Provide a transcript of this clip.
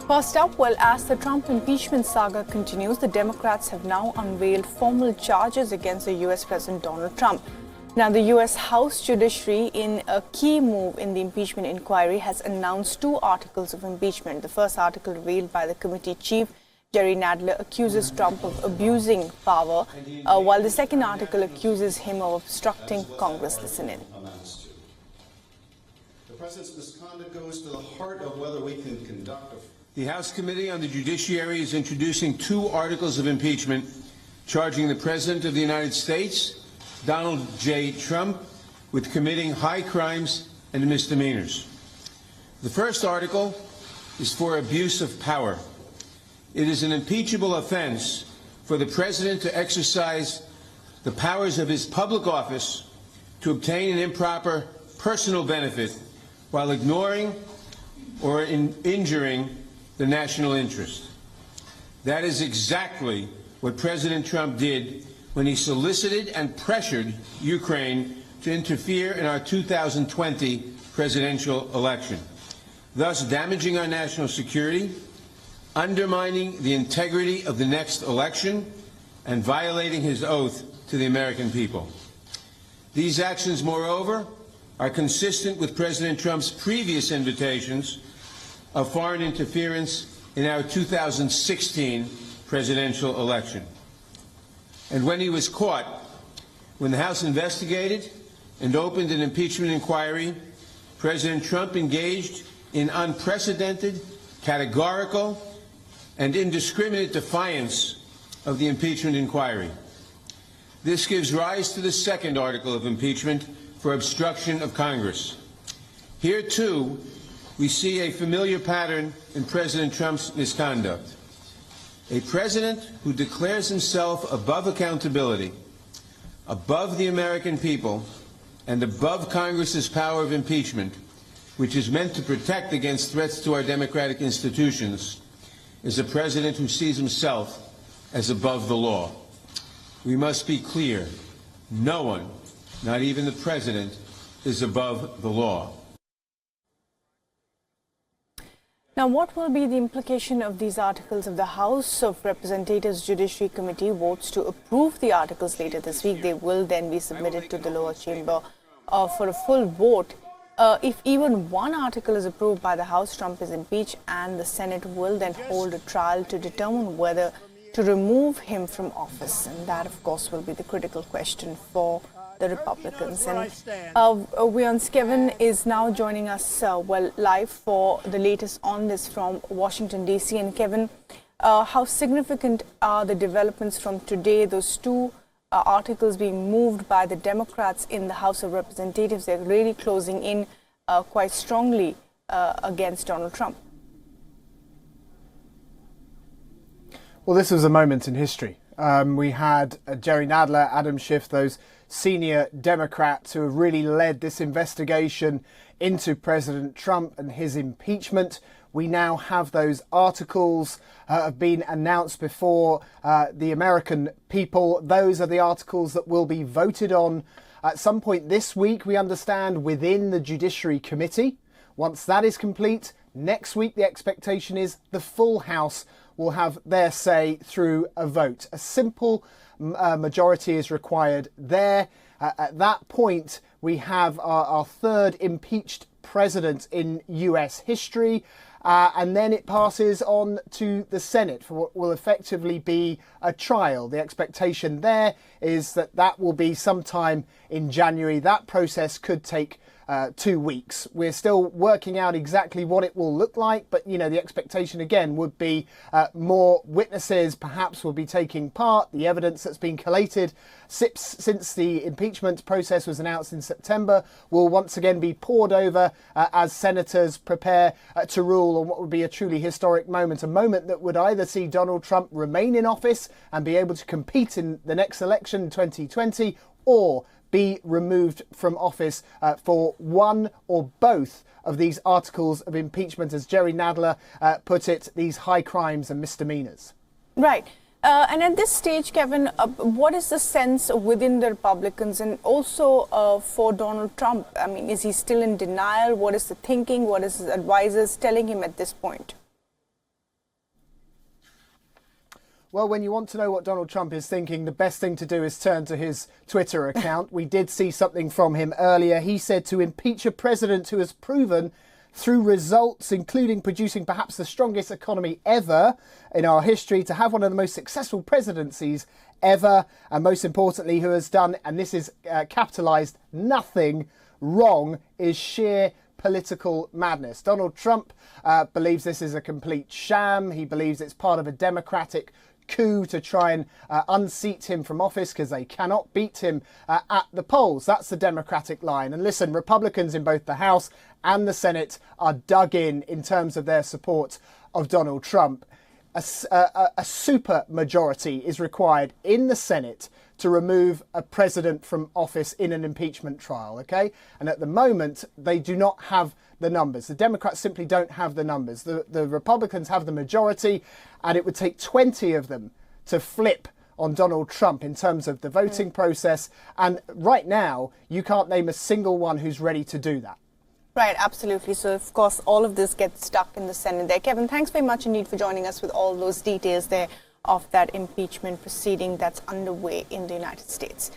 First up, well, as the Trump impeachment saga continues, the Democrats have now unveiled formal charges against the U.S. President Donald Trump. Now, the U.S. House Judiciary, in a key move in the impeachment inquiry, has announced 2 articles of impeachment. The first article, revealed by the committee chief, Jerry Nadler, accuses Trump of abusing power, while the second article accuses him of obstructing Congress. Listen in. The president's misconduct goes to the heart of whether we can conduct a... The House Committee on the Judiciary is introducing 2 articles of impeachment charging the President of the United States, Donald J. Trump, with committing high crimes and misdemeanors. The first article is for abuse of power. It is an impeachable offense for the President to exercise the powers of his public office to obtain an improper personal benefit while ignoring or injuring the national interest. That is exactly what President Trump did when he solicited and pressured Ukraine to interfere in our 2020 presidential election, thus damaging our national security, undermining the integrity of the next election, and violating his oath to the American people. These actions, moreover, are consistent with President Trump's previous invitations of foreign interference in our 2016 presidential election. And when he was caught, when the House investigated and opened an impeachment inquiry, President Trump engaged in unprecedented, categorical, and indiscriminate defiance of the impeachment inquiry. This gives rise to the second article of impeachment for obstruction of Congress. Here, too, we see a familiar pattern in President Trump's misconduct. A president who declares himself above accountability, above the American people, and above Congress's power of impeachment, which is meant to protect against threats to our democratic institutions, is a president who sees himself as above the law. We must be clear. No one, not even the president, is above the law. Now, what will be the implication of these articles if the House of Representatives Judiciary Committee votes to approve the articles later this week? They will then be submitted to the lower chamber for a full vote. If even one article is approved by the House, Trump is impeached, and the Senate will then hold a trial to determine whether to remove him from office. And that, of course, will be the critical question for the Republicans. And Wion Kevin is now joining us live for the latest on this from Washington, D.C. And Kevin, how significant are the developments from today, those 2 articles being moved by the Democrats in the House of Representatives? They're really closing in quite strongly against Donald Trump. Well, this was a moment in history. We had Jerry Nadler, Adam Schiff, those senior Democrats who have really led this investigation into President Trump and his impeachment. We now have those articles have been announced before the American people. Those are the articles that will be voted on at some point this week, we understand, within the Judiciary Committee. Once that is complete, next week the expectation is the full House will have their say through a vote. A simple majority is required there. At that point, we have our third impeached president in US history. And then it passes on to the Senate for what will effectively be a trial. The expectation there is that that will be sometime in January. That process could take 2 weeks. We're still working out exactly what it will look like, but you know, the expectation again would be more witnesses perhaps will be taking part. The evidence that's been collated since the impeachment process was announced in September will once again be poured over as senators prepare to rule on what would be a truly historic moment, a moment that would either see Donald Trump remain in office and be able to compete in the next election in 2020, or be removed from office for one or both of these articles of impeachment, as Jerry Nadler put it, these high crimes and misdemeanors. Right. And at this stage, Kevin, what is the sense within the Republicans and also for Donald Trump? I mean, is he still in denial? What is the thinking? What is his advisors telling him at this point? Well, when you want to know what Donald Trump is thinking, the best thing to do is turn to his Twitter account. We did see something from him earlier. He said to impeach a president who has proven through results, including producing perhaps the strongest economy ever in our history, to have one of the most successful presidencies ever, and most importantly, who has done, and this is capitalised, nothing wrong, is sheer political madness. Donald Trump believes this is a complete sham. He believes it's part of a democratic coup to try and unseat him from office because they cannot beat him at the polls. That's the Democratic line. And listen, Republicans in both the House and the Senate are dug in terms of their support of Donald Trump. A super majority is required in the Senate to remove a president from office in an impeachment trial, okay? And at the moment, they do not have the numbers. The Democrats simply don't have the numbers. The Republicans have the majority, and it would take 20 of them to flip on Donald Trump in terms of the voting process. And right now, you can't name a single one who's ready to do that. Right, absolutely. So, of course, all of this gets stuck in the Senate there. Kevin, thanks very much indeed for joining us with all those details there of that impeachment proceeding that's underway in the United States.